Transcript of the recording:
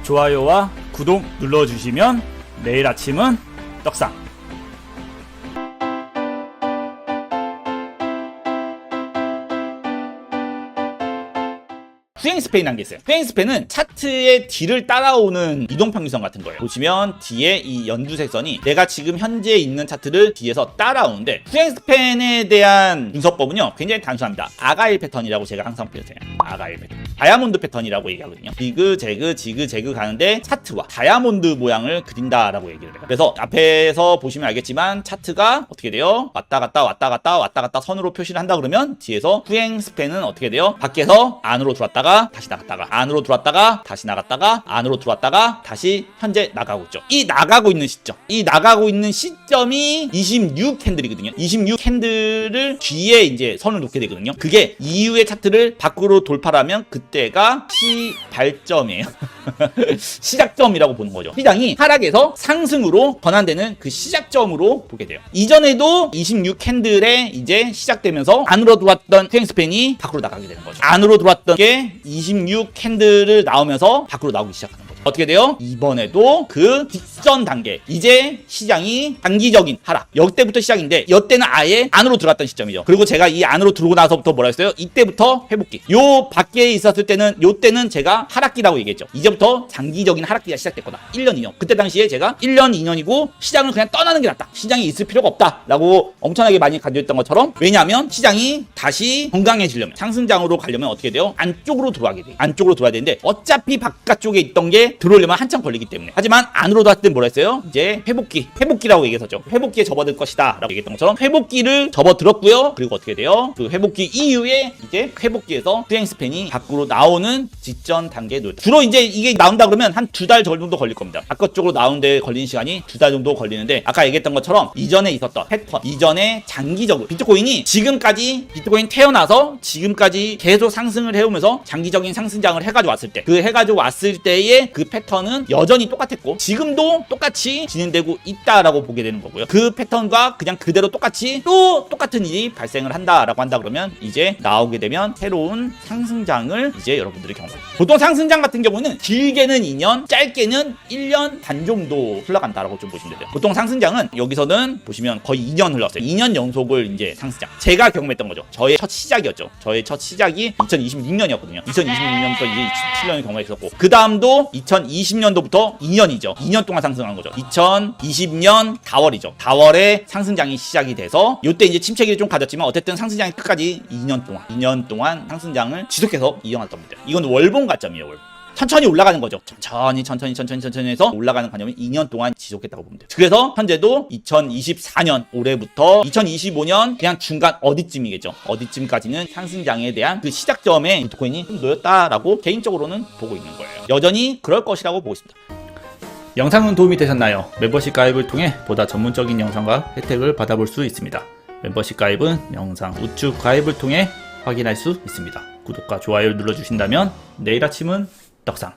좋아요와 구독 눌러주시면 내일 아침은 떡상. 수행 스팬이라는 게 있어요. 수행 스팬은 차트의 뒤를 따라오는 이동평균선 같은 거예요. 보시면 뒤에 이 연두색선이 내가 지금 현재 있는 차트를 뒤에서 따라오는데, 수행 스팬에 대한 분석법은요 굉장히 단순합니다. 아가일 패턴이라고 제가 항상 표현해요. 아가일 패턴, 다이아몬드 패턴이라고 얘기하거든요. 지그 제그 가는데 차트와 다이아몬드 모양을 그린다라고 얘기를 해요. 그래서 앞에서 보시면 알겠지만 차트가 어떻게 돼요? 왔다 갔다 선으로 표시를 한다 그러면 뒤에서 수행 스팬은 어떻게 돼요? 밖에서 안으로 들어왔다가 다시 나갔다가, 안으로 들어왔다가 다시 나갔다가, 안으로 들어왔다가 다시 현재 나가고 있죠. 이 나가고 있는 시점이 26 캔들이거든요. 26 캔들을 뒤에 이제 선을 놓게 되거든요. 그게 이후의 차트를 밖으로 돌파하면 그때가 시발점이에요. 시작점이라고 보는 거죠. 시장이 하락에서 상승으로 전환되는 그 시작점으로 보게 돼요. 이전에도 26 캔들에 이제 시작되면서 안으로 들어왔던 수행 스팬이 밖으로 나가게 되는 거죠. 안으로 들어왔던 게 26 캔들을 나오면서 밖으로 나오기 시작하는 거죠. 어떻게 돼요? 이번에도 그 직전 단계, 이제 시장이 단기적인 하락, 여기때부터 시작인데 이때는 아예 안으로 들어갔던 시점이죠. 그리고 제가 이 안으로 들어오고 나서부터 뭐라 했어요? 이때부터 회복기. 요 밖에 있었을 때는, 요때는 제가 하락기라고 얘기했죠. 이제부터 장기적인 하락기가 시작됐거나 1년 2년, 그때 당시에 제가 1년 2년이고 시장을 그냥 떠나는 게 낫다, 시장이 있을 필요가 없다 라고 엄청나게 많이 간주했던 것처럼, 왜냐하면 시장이 다시 건강해지려면, 상승장으로 가려면 어떻게 돼요? 안쪽으로 들어가게 돼요. 안쪽으로 들어와야 되는데 어차피 바깥쪽에 있던 게 들어오려면 한참 걸리기 때문에. 하지만 안으로 들어왔을 때 뭐라 했어요? 이제 회복기라고 얘기했었죠. 회복기에 접어들 것이다 라고 얘기했던 것처럼 회복기를 접어들었고요. 그리고 어떻게 돼요? 그 회복기 이후에 이제 회복기에서 수행 스팬이 밖으로 나오는 직전 단계에 놓였다. 주로 이제 이게 나온다 그러면 한 2달 정도 걸릴 겁니다. 바깥쪽으로 나오는데 걸리는 시간이 2달 정도 걸리는데, 아까 얘기했던 것처럼 이전에 있었던 패턴, 이전에 장기적으로 비트코인이 지금까지, 비트코인 태어나서 지금까지 계속 상승을 해오면서 장기적인 상승장을 해가지고 왔을 때, 그 해가지고 왔을 때의 그 패턴은 여전히 똑같았고 지금도 똑같이 진행되고 있다라고 보게 되는 거고요. 그 패턴과 그냥 그대로 똑같이 또 똑같은 일이 발생을 한다라고 한다 그러면 이제 나오게 되면 새로운 상승장을 이제 여러분들이 경험합니다. 보통 상승장 같은 경우는 길게는 2년, 짧게는 1년 반 정도 흘러간다라고 좀 보시면 돼요. 보통 상승장은 여기서는 보시면 거의 2년 흘렀어요. 2년 연속을 이제 상승장. 제가 경험했던 거죠. 저의 첫 시작이었죠. 저의 첫 시작이 2026년이었거든요. 2026년부터 이제 27년을 경험했었고, 그 다음도 2020년도부터 2년이죠. 2년 동안 상승한 거죠. 2020년 4월이죠. 4월에 상승장이 시작이 돼서 요때 이제 침체기를 좀 가졌지만 어쨌든 상승장이 끝까지 2년 동안 상승장을 지속해서 이어갔던 겁니다. 이건 월봉 가점이에요. 월봉. 천천히 올라가는 거죠. 천천히 해서 올라가는 관념이 2년 동안 지속했다고 보면 돼요. 그래서 현재도 2024년 올해부터 2025년 그냥 중간 어디쯤이겠죠. 어디쯤까지는 상승장에 대한 그 시작점에 비트코인이 좀 놓였다라고 개인적으로는 보고 있는 거예요. 여전히 그럴 것이라고 보고 있습니다. 영상은 도움이 되셨나요? 멤버십 가입을 통해 보다 전문적인 영상과 혜택을 받아볼 수 있습니다. 멤버십 가입은 영상 우측 가입을 통해 확인할 수 있습니다. 구독과 좋아요를 눌러주신다면 내일 아침은 떡상.